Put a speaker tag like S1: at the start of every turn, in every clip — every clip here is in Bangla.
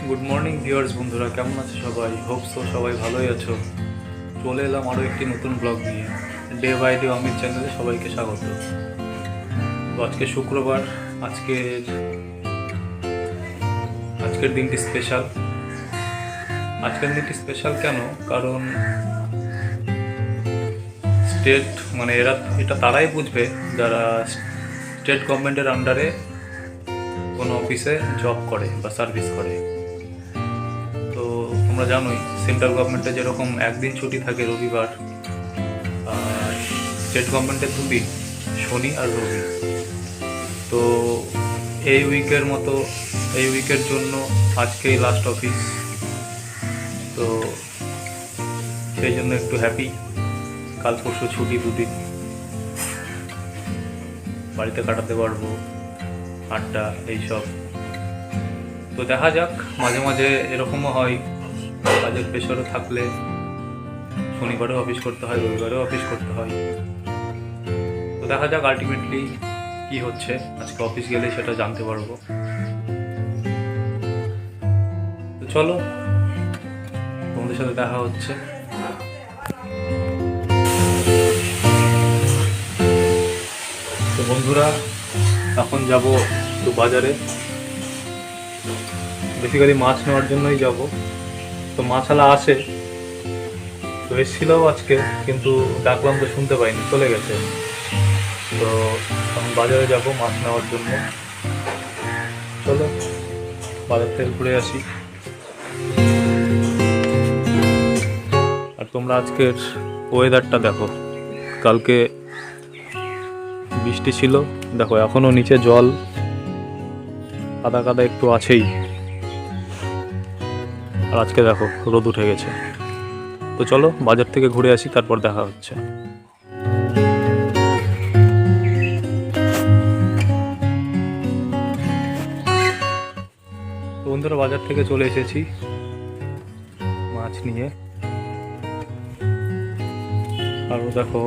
S1: গুড মর্নিং ভিউয়ার্স বন্ধুরা, কেমন আছো সবাই? হোপ সো সবাই ভালোই আছো। চলে এলাম আরও একটি নতুন ব্লগ নিয়ে। ডে বাই ডে অমিত চ্যানেলে সবাইকে স্বাগত। তো আজকে শুক্রবার। আজকের দিনটি স্পেশাল। আজকের দিনটি স্পেশাল কেন? কারণ এটা তারাই বুঝবে যারা স্টেট গভর্নমেন্টের আন্ডারে কোনো অফিসে জব করে বা সার্ভিস করে। তো তোমরা জানোই সেন্ট্রাল গভর্নমেন্টে যেরকম একদিন ছুটি থাকে রবিবার, আর স্টেট গভর্নমেন্টের দুদিন, শনি আর রবি। তো এই উইকের জন্য আজকেই লাস্ট অফিস। তো সেই জন্য একটু হ্যাপি। কাল পরশু ছুটি, দুদিন বাড়িতে কাটাতে পারবো, আড্ডা এইসব। তো দেখা যাক, মাঝে মাঝে এরকমও হয় কাজের প্রেশারও থাকলে শনিবারেও অফিস করতে হয়, রবিবারেও অফিস করতে হয়। তো দেখা যাক আলটিমেটলি কি হচ্ছে। আজকে অফিস গেলে সেটা জানতে পারবো। তো চলো, তোমাদের সাথে দেখা হচ্ছে। তো বন্ধুরা, এখন যাব একটু বাজারে, বেসিক্যালি মাছ নেওয়ার জন্যই যাব। তো মাছালা আসে, তো এসেছিলাম আজকে, কিন্তু ডাকলাম তো শুনতে পাইনি, চলে গেছে। তো এখন বাজারে যাব মাছ নেওয়ার জন্য। চলো বাজার থেকে ঘুরে আসি। আর তোমরা আজকের ওয়েদারটা দেখো। কালকে বৃষ্টি ছিল, দেখো এখনও নিচে জল কাদা কাদা একটু আছেই। আর আজকে দেখো রোদ উঠে গেছে। তো চলো বাজার থেকে ঘুরে আসি, তারপর দেখা হচ্ছে। তো বন্ধুরা, বাজার থেকে চলে এসেছি মাছ নিয়ে। আর দেখো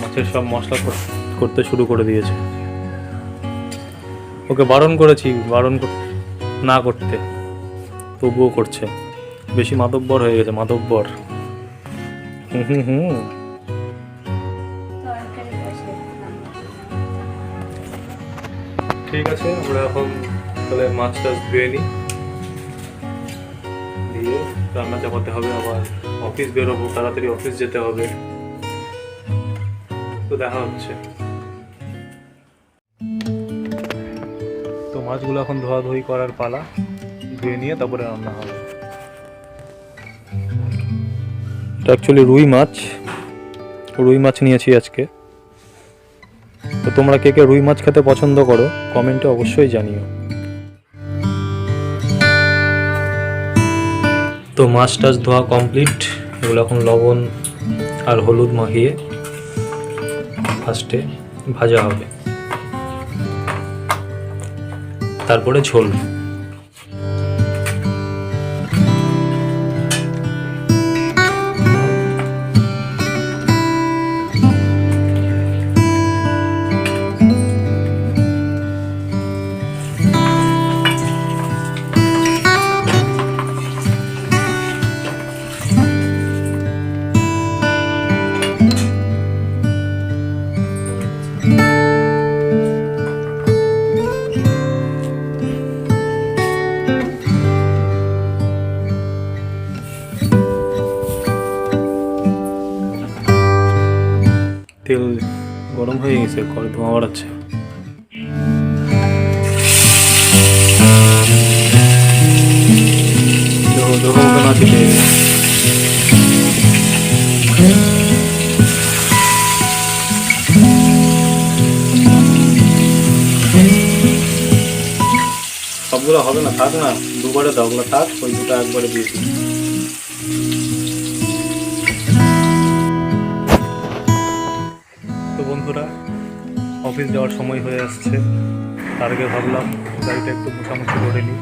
S1: মাছের সব মশলা করতে শুরু করে দিয়েছে। ওকে বারণ করেছি না করতে, তবুও করছে। বেশি মাতব্বর হয়ে গেছে, মাতব্বর। ঠিক আছে, আমরা এখন তাহলে মাছ টাছ ধুয়ে নিই, দিয়ে রান্না চাপাতে হবে। আবার অফিস বেরোবো, তাড়াতাড়ি অফিস যেতে হবে। তো দেখা হচ্ছে। তো মাছগুলো এখন ধোয়াধুয়ি করার পালা, ধুয়ে নিয়ে তারপরে রান্না হবে। এটা অ্যাকচুয়ালি রুই মাছ নিয়েছি আজকে। তো তোমরা কে কে রুই মাছ খেতে পছন্দ করো কমেন্টে অবশ্যই জানিও। তো মাছ টাছ ধোয়া কমপ্লিট। এগুলো এখন লবণ আর হলুদ মাখিয়ে ফার্স্টে ভাজা হবে, তারপরে ঝোল। তেল গরম হয়ে গেছে, করে ধোঁয়া বাড়াচ্ছে। সবগুলো হবে না, থাক না, দুবারে দাও, ওগুলো থাক, ওই দুটো একবারে দিয়ে দিই। তো বন্ধুরা, অফিস যাওয়ার সময় হয়ে আসছে। তার আগে ভাবলাম গাড়িটা একটু মোছামুছি করে নিই।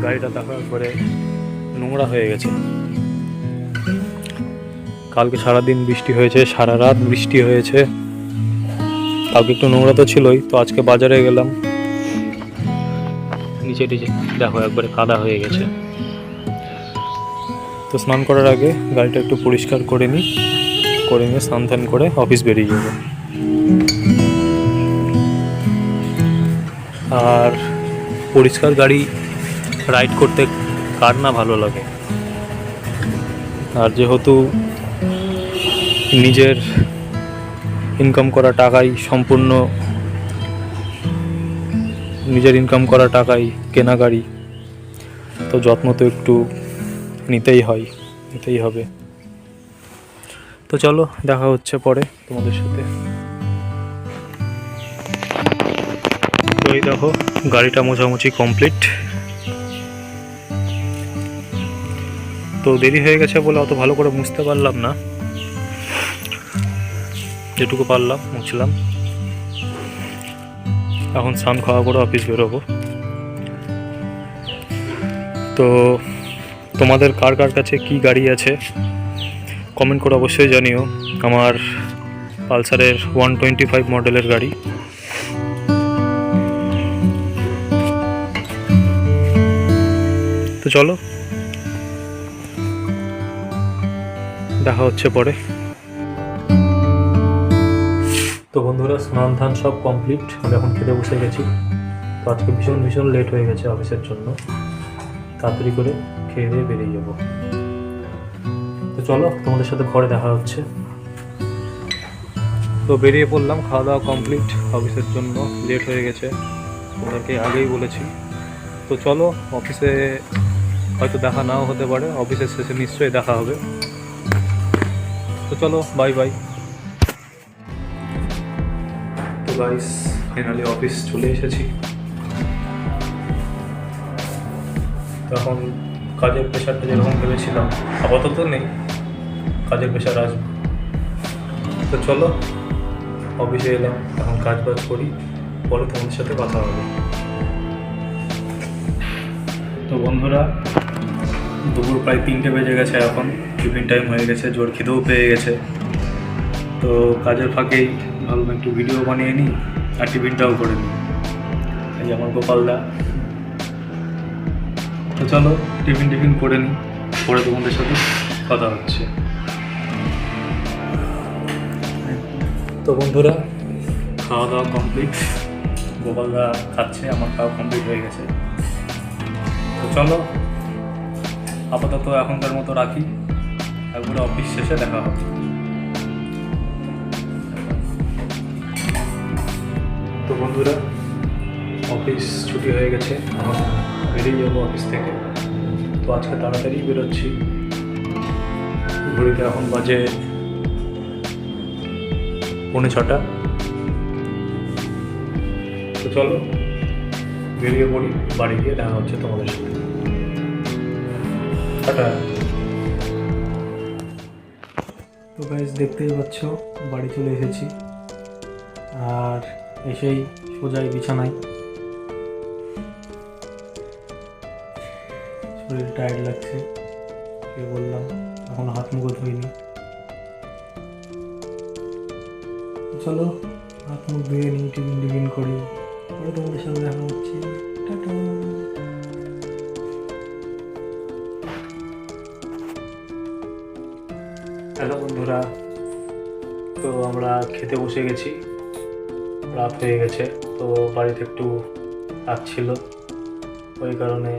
S1: গাড়িটা দেখার পরে নোংরা হয়ে গেছে। কালকে সারাদিন বৃষ্টি হয়েছে, সারা রাত বৃষ্টি হয়েছে। কালকে একটু নোংরা তো ছিলই। তো আজকে বাজারে গেলাম, নিচে টিচে দেখো একবারে কাদা হয়ে গেছে। তো স্নান করার আগে গাড়িটা একটু পরিষ্কার করে নিই, করে নিয়ে স্নান টান করে অফিস বেরিয়ে যাব। আর পরিষ্কার গাড়ি রাইড করতে কার না ভালো লাগে। আর যেহেতু নিজের ইনকাম করা টাকাই সম্পূর্ণ, নিজের ইনকাম করা টাকাই কেনা গাড়ি, তো যত্ন তো একটু নিতেই হবে। তো চলো দেখা হচ্ছে পরে তোমাদের সাথে। তো এই দেখো গাড়িটা মোছামুছি কমপ্লিট। তো দেরি হয়ে গেছে বলে অত ভালো করে মুছতে পারলাম না, যেটুকু পারলাম মুছলাম। এখন স্নান খাওয়া করে অফিস বেরোবো। তো তোমাদের কার কার কাছে কি গাড়ি আছে কমেন্ট করে অবশ্যই জানিও। আমার পালসারের 125 মডেলের গাড়ি। তো চলো দেখা হচ্ছে পরে। তো বন্ধুরা স্নান ধান সব কমপ্লিট, আমি এখন খেতে বসে গেছি। তো আজকে ভীষণ লেট হয়ে গেছে অফিসের জন্য, তাড়াতাড়ি করে খেয়ে দিয়ে বেরিয়ে যাব। তো চলো তোমাদের সাথে পরে দেখা হচ্ছে। তো বেরিয়ে পড়লাম, খাওয়া দাওয়া কমপ্লিট, অফিসের জন্য লেট হয়ে গেছে, তোমাদেরকে আগেই বলেছি। তো চলো অফিসে হয়তো দেখা নাও হতে পারে, অফিসের শেষে নিশ্চয়ই দেখা হবে। তো চলো বাই বাই। তো গাইস ফাইনালি অফিস চলে এসেছি। তখন কাজের প্রেশারটা যেরকম ভেবেছিলাম আপাতত নেই, কাজের প্রেশার আসবে। তো চলো অফিসে এলাম, এখন কাজ বাজ করি, পরে তোমাদের সাথে কথা হবে। তো বন্ধুরা দুপুর প্রায় 3টে বেজে গেছে, এখন টিফিন টাইম হয়ে গেছে, জোর খিদেও পেয়ে গেছে। তো কাজের ফাঁকেই ভাবলাম একটু ভিডিও বানিয়ে নিই আর টিফিনটাও করে নিই। এই আমার গোপালদা। তো চলো টিফিন করে নিই, পরে তোমাদের সাথে কথা হচ্ছে। তো বন্ধুরা খাওয়া দাওয়া কমপ্লিট, গোপালদা খাচ্ছে, আমার খাওয়া কমপ্লিট হয়ে গেছে। তো চলো আপাতত এখনকার মতো রাখি, একবারে অফিস শেষে দেখা হবে। তো বন্ধুরা অফিস ছুটি হয়ে গেছে, এখন বেরিয়ে যাবো অফিস থেকে। তো আজকে তাড়াতাড়ি বেরোচ্ছি, ঘড়িতে এখন বাজে 5:45। তো চলো বেরিয়ে পড়ি, বাড়ি গিয়ে দেখা হচ্ছে তোমাদের সাথে। টাটা। তো গাইস দেখতেই পাচ্ছ বাড়ি চলে এসেছি, আর এসেই সোজাই বিছানায়। শরীর টায়ার্ড লাগছে, বললাম এখন হাত মুখ ধুইনি। চলো হাত মুখ ধুয়ে নিই, টিফিন করি, পরে তোমাদের সাথে দেখা হচ্ছে। টাটা। হ্যালো বন্ধুরা, তো আমরা খেতে বসে গেছি, রাত হয়ে গেছে। তো বাড়িতে একটু কাজ ছিল, ওই কারণে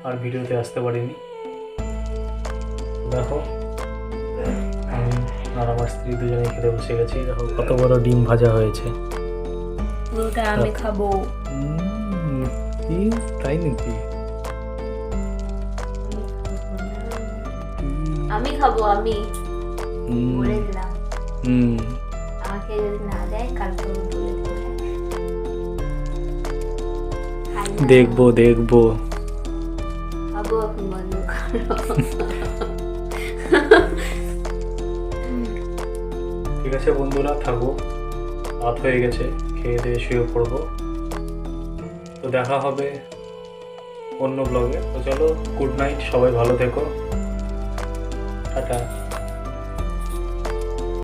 S1: আর ভিডিওতে আসতে পারিনি। দেখো আমি আর আমার স্ত্রী দুজনে খেতে বসে গেছি। দেখো কত বড় ডিম ভাজা হয়েছে,
S2: পুরোটা আমি খাবো।
S1: তাই নাকি?
S2: আমি খাবো, আমি বলে দিলাম। আমাকে যদি না দেয় কালকে
S1: দেখবো
S2: খাবো, এখন বন্ধ করো।
S1: ঠিক আছে বন্ধুরা, থাকবো, রাত হয়ে গেছে, খেয়ে দিয়ে শুয়ে পড়বো। তো দেখা হবে অন্য ব্লগে। তো চলো গুড নাইট, সবাই ভালো থেকো, টাটা।